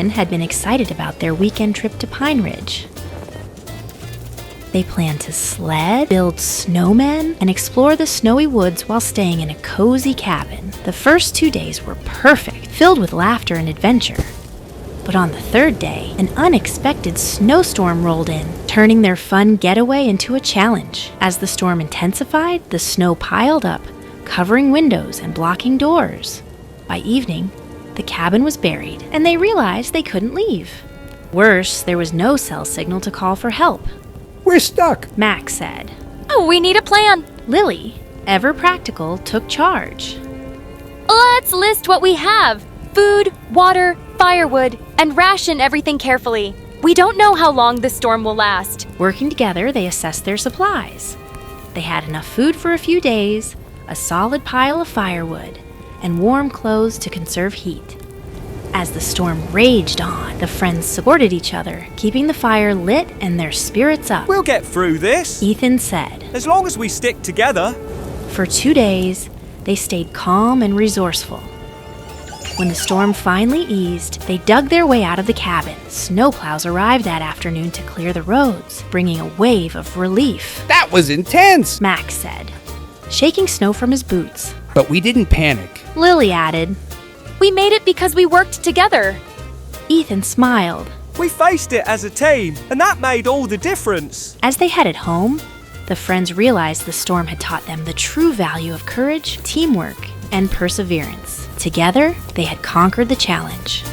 Ethan had been excited about their weekend trip to Pine Ridge. They planned to sled, build snowmen, and explore the snowy woods while staying in a cozy cabin. The first 2 days were perfect, filled with laughter and adventure. But on the third day, an unexpected snowstorm rolled in, turning their fun getaway into a challenge. As the storm intensified, the snow piled up, covering windows and blocking doors. By evening, the cabin was buried, and they realized they couldn't leave. Worse, there was no cell signal to call for help. We're stuck, Max said. Oh, we need a plan. Lily, ever practical, took charge. Let's list what we have. Food, water, firewood, and ration everything carefully. We don't know how long this storm will last. Working together, they assessed their supplies. They had enough food for a few days, a solid pile of firewood, and warm clothes to conserve heat. As the storm raged on, the friends supported each other, keeping the fire lit and their spirits up. We'll get through this, Ethan said. as long as we stick together. For 2 days, they stayed calm and resourceful. When the storm finally eased, they dug their way out of the cabin. Snowplows arrived that afternoon to clear the roads, bringing a wave of relief, that was intense. Max said, shaking snow from his boots. But we didn't panic. Lily added. We made it because we worked together. Ethan smiled. We faced it as a team, and that made all the difference. As they headed home, the friends realized the storm had taught them the true value of courage, teamwork, and perseverance. Together, they had conquered the challenge.